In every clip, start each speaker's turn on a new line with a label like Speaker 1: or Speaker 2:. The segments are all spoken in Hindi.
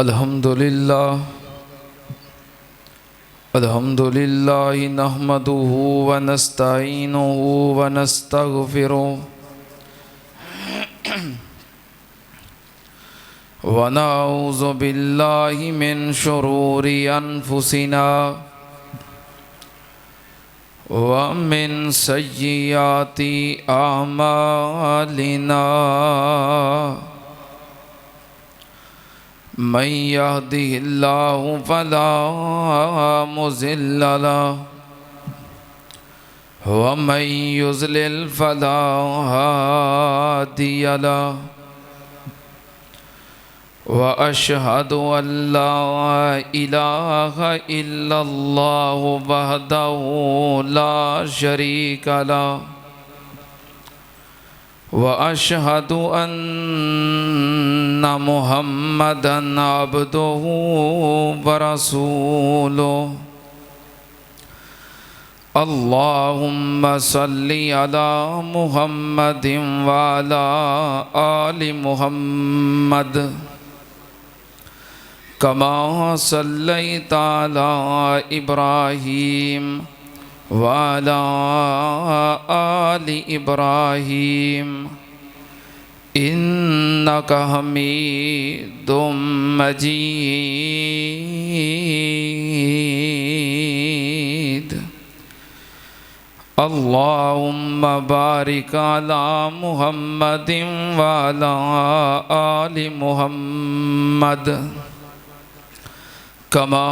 Speaker 1: अल्हम्दुलिल्लाह नहमदुहु व नस्तईनुहु व नस्तगफिरुहु व नऊज़ु बिल्लाहि मिन शुरूरि अनफुसिना व मिन सय्यिआति अमालिना मन यहदिहिल्लाहु फला मुज़िल्ल लहु व मन युज़लिल फला हादिय लहु व अशहदु अल्ला इलाहा इल्लल्लाहु वहदहु ला शरीक लहु व अशहदु अन्ना मुहम्मदन अब्दुहु व रसूलुहु अल्लाहुम्मा सल्लि अला मुहम्मदिन व अला आलि मुहम्मद कमा सल्लैता अला इब्राहीम व अला आलि इब्राहीम इन्नका हमीदुम मजीद। अल्लाहुम्मा बारिक अला मुहम्मदिन व अला आलि मुहम्मद कमा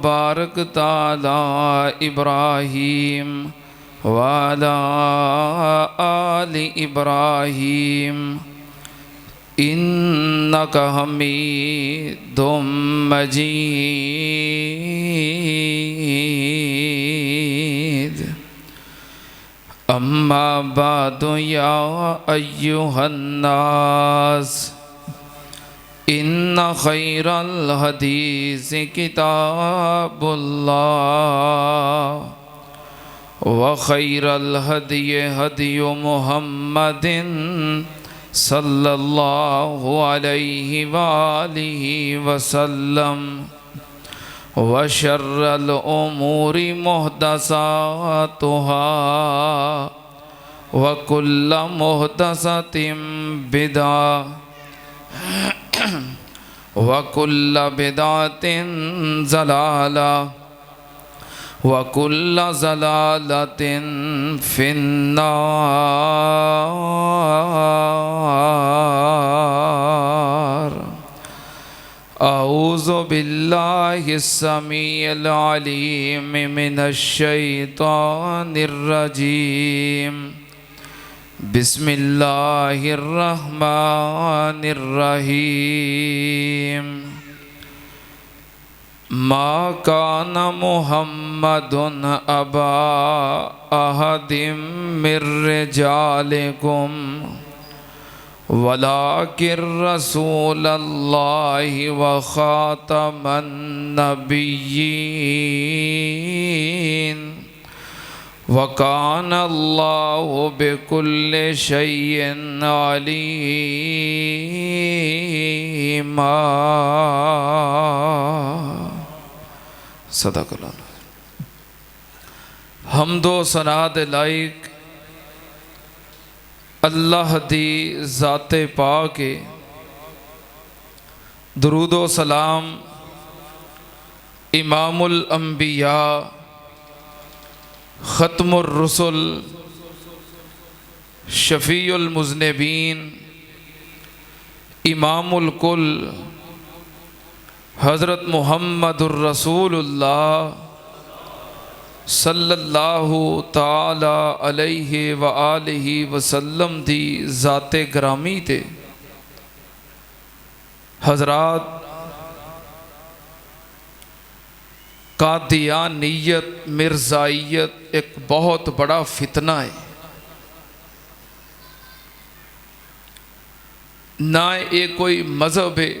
Speaker 1: बारकता अला इब्राहीम व अला आलि इब्राहीम इन्नका हमीदुम मजीद। अम्मा बादु या अय्युहन्नास इन्ना खैरल हदीस किताबुल्लाह व खैरल हदी हदी मुहम्मदिन सल्लल्लाहु अलैहि वालिहि वसल्लम व शर्रल उमूरि मुहदसातुहा व कुल्ल मुहदसतिन बिदा व कुल्ल बिदातिन ज़लाला व कुल्ल ज़लालतिन फिन्नार। औज़ु बिल्लाहिस समीइल अलीम मिनश शैतानिर रजीम। बिस्मिल्लाहिर्रहमानिर्रहीम। मा कान मुहम्मदुन अबा अहदिम मिर रिजालिकुम वलाकिर रसूलल्लाहि व खातमन नबिय्यीन वकान अल्लाहु बिकुल्लि शैइन अलीमा। सदाकल्लाह। हम्दो सनाद लाइक अल्लाह दी ज़ाते पाक दुरूदो सलाम इमामुल अंबिया ख़त्मुर रुसुल शफ़ीउल मुज़निबीन इमामुल कुल हज़रत मुहम्मदुर रसूलुल्लाह सल्लल्लाहु ताला अलैहि व आलिहि वसल्लम दी ज़ाते ग्रामी ते हज़रात कादियानियत मिर्ज़ाइयत एक बहुत बड़ा फितना है। ना ये कोई मज़हब है,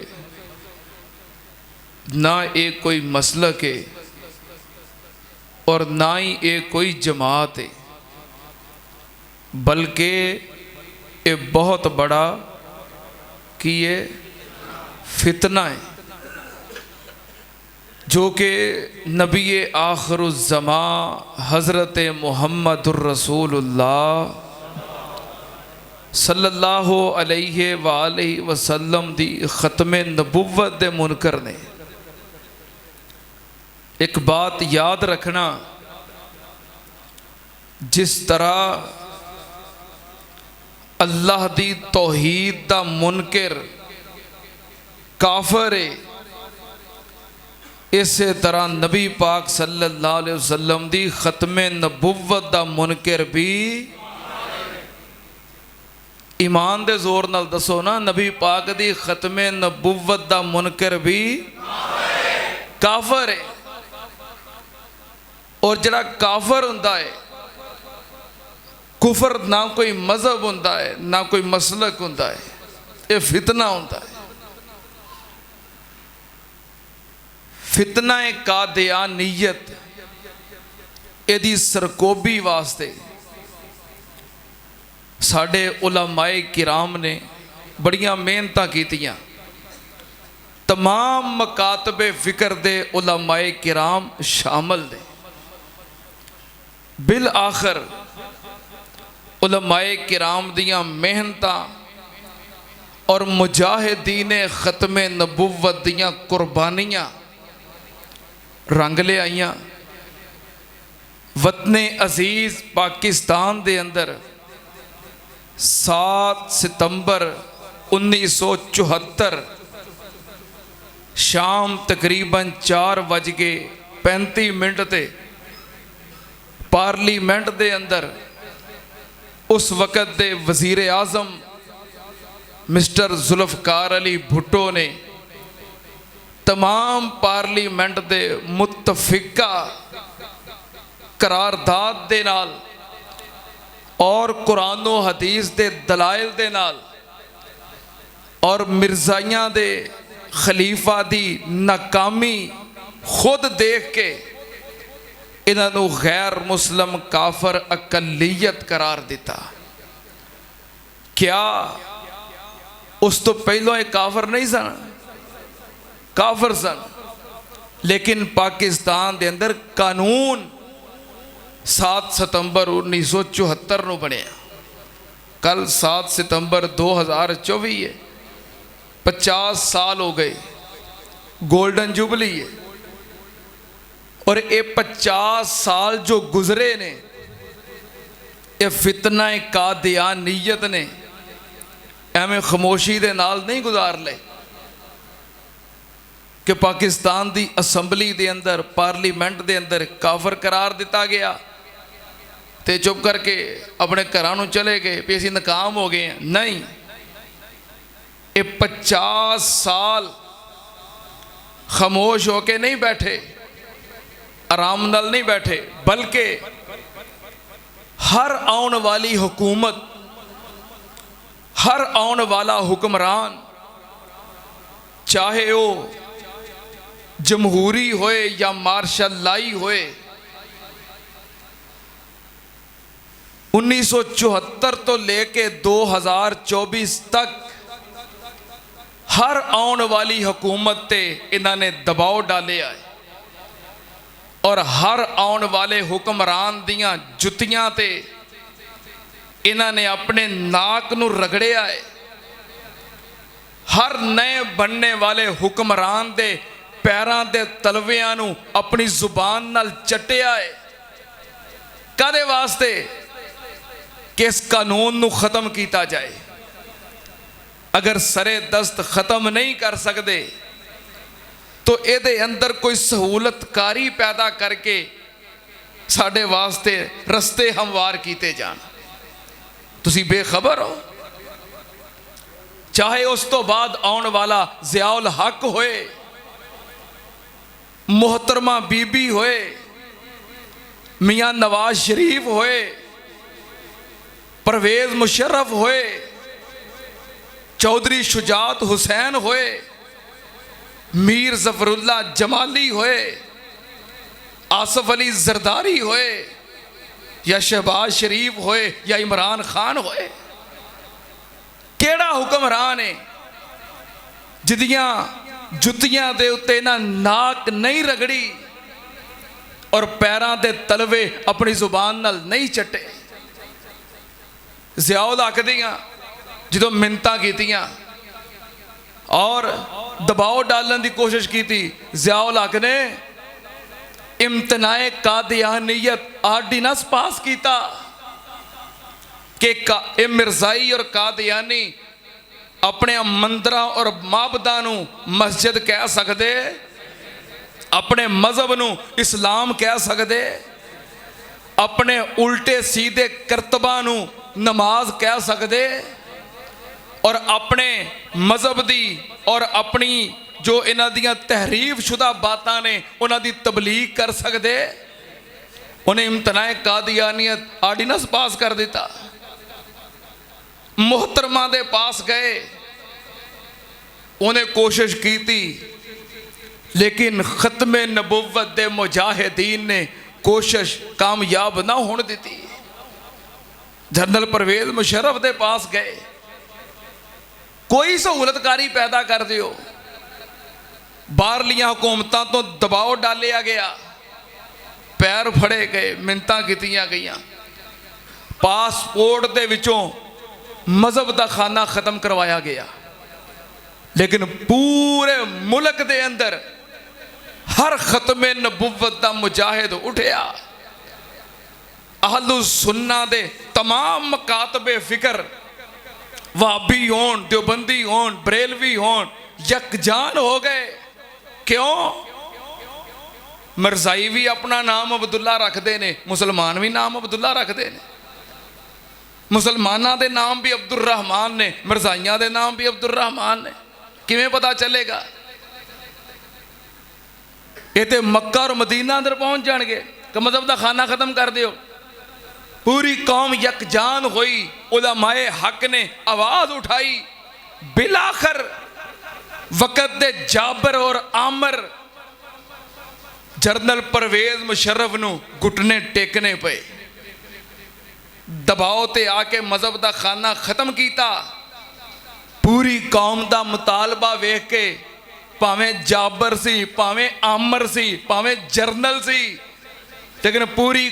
Speaker 1: ना ये कोई मसलक है और ना ही ये कोई जमात है, बल्कि ये बहुत बड़ा कि ये फितना है। जो कि नबी आखिरुज़्ज़मा हज़रत मुहम्मदुर रसूलुल्लाह सल्लल्लाहु अलैहि वालैहि वसल्लम दी ख़त्मे नबुव्वत दे मुनकर ने। एक बात याद रखना, जिस तरह अल्लाह दी तौहीद दा मुनकर काफर है, इसे तरह नबी पाक सल्लल्लाहु अलैहि वसल्लम दी ख़त्मे नबुव्वत दा मुनकर भी ईमान दे जोर नाल दसो ना, नबी पाक दी ख़त्मे नबुव्वत दा मुनकर भी काफर है। और जड़ा काफर हुंदा है, कुफर ना कोई मजहब हुंदा है ना कोई मसलक हुंदा है, ये फितना हुंदा है। फितना कादियानियत इहदी सरकोबी वास्ते साडे उलमाए किराम ने बड़ियां मेहनतां कीतियां। तमाम मकातबे फिक्र दे उलमाए किराम शामिल ने। बिल आखिर उलमाए किराम दियां मेहनतां और मुजाहिदीन ख़त्मे नबुव्वत दियां कुर्बानियां रंग ले आईयां। वतने अजीज पाकिस्तान दे अंदर 7 सितंबर 1974 शाम तकरीबन 4:35 ते पार्लीमेंट दे अंदर उस वक़्त दे वज़ीर आज़म मिस्टर जुल्फ़कार अली भुट्टो ने तमाम पार्लीमेंट दे मुत्तफ़िका करारदाद दे नाल और कुरान व हदीस दे दलाइल दे नाल और मिर्ज़ाइयां दे खलीफा दी नाकामी खुद देख के इन्हां नूं गैर मुस्लिम काफर अकलीयत करार दिता। क्या उस तो पहलों ये काफर नहीं सन? काफर सन, लेकिन पाकिस्तान दे अंदर कानून 7 सितंबर 1974 नूं बनिया। कल 7 सितंबर 2024 है, 50 साल हो गए, गोल्डन जुबली है। और ये 50 साल जो गुजरे ने, ये फितना कादियानियत ने एवें खामोशी दे नाल नहीं गुजार ले कि पाकिस्तान दी असैम्बली दे अंदर पार्लीमेंट दे अंदर काफर करार दिता गया ते चुप करके अपने घरां नूं चले गए भी असीं नाकाम हो गए हैं। नहीं, ये 50 साल खामोश होके नहीं बैठे, आराम नाल नहीं बैठे, बल्कि हर आने वाली हुकूमत, हर आने वाला हुक्मरान, चाहे वो जमहूरी होए या मार्शल होए, 1974 तो लेके 2024 तक हर आने वाली हुकूमत ते इन्होंने दबाव डाले आए और हर आने वाले हुक्मरान दियां जुतियां ते इन्होंने अपने नाक नूं रगड़िया है। हर नए बनने वाले हुक्मरान दे पैरां दे तलवियां नूं अपनी जुबान नाल चटिया है। कादे वास्ते? कि इस कानून नूं खत्म किया जाए। अगर सरे दस्त खत्म नहीं कर सकते तो ये अंदर कोई सहूलतकारी पैदा करके साढ़े वास्ते रस्ते हमवार किए जान। तुसी बेखबर हो, चाहे उस तो बाद आने वाला ज़ियाउल हक होए, मोहतरमा बीबी होए, मियाँ नवाज शरीफ होए, परवेज मुशर्रफ होए, चौधरी शुजात हुसैन होए, मीर जफरुल्ला जमाली होए, आसफ अली जरदारी होए, या शहबाज शरीफ होए, या इमरान खान होए, केड़ा हुक्मरान है जिदियां जुत्तियां दे उत्ते ना नाक नहीं रगड़ी और पैरां दे तलवे अपनी जुबान नाल नहीं चटे। ज़ियाउल हक दियां जो मिन्नतां कीतियां और दबाव डालने की कोशिश की थी, ज़ियाउल हक ने इम्तनाए कादियानियत आर्डिनेंस पास किया कि मिर्जाई और कादियानी अपने मंदिरां और माबदां नूं मस्जिद कह सकते, अपने मजहब नूं इस्लाम कह सकते, अपने उल्टे सीधे करतबां नूं नमाज कह सकते और अपने मजहब दी और अपनी जो इन्हां दियां तहरीफ शुदा बातां ने उन्हां दी तबलीग कर सकते। उन्हें इम्तनाए कादियानियत आर्डिनेंस पास कर दिता। मोहतरमा दे पास गए, उन्हें कोशिश की थी, लेकिन खत्मे नबुव्वत दे मुजाहिदीन ने कोशिश कामयाब ना होने दी। जनरल परवेज मुशर्रफ दे पास गए, कोई सहूलतकारी पैदा कर दियो। बाहरलियां हुकूमतां तो दबाव डालिया गया, पैर फड़े गए, मिन्नतां कीतियां गईयां, पासपोर्ट दे विचों मजहब का खाना खत्म करवाया गया। लेकिन पूरे मुल्क दे अंदर हर खत्मे नबुव्वत दा मुजाहिद उठिया। अहलु सुन्ना दे तमाम मकातबे फिक्र, वाबी होन, देवबंदी होन, बरेलवी होन, यकजान हो गए। क्यों? मिर्जाई भी अपना नाम अब्दुल्ला रखते ने, मुसलमान भी नाम अब्दुल्ला रखते हैं। मुसलमाना दे नाम भी अब्दुल रहमान ने, मिर्जाइयां दे नाम भी अब्दुल रहमान ने। किवें पता चलेगा? ये तो मक्का और मदीना अंदर पहुंच जाएंगे कि मजहब का खाना खत्म कर दियो। पूरी कौम यकजान हुई, उलमाए हक ने आवाज उठाई। बिलाखर वक़्त दे जाबर और आमर जनरल परवेज मुशर्रफ नूं घुटने टेकने पे, दबाव ते आके मजहब का खाना खत्म किया। पूरी कौम का मुतालबा वेख के, भावें जाबर सी, भावें आमर सी, भावें जरनल सी, लेकिन पूरी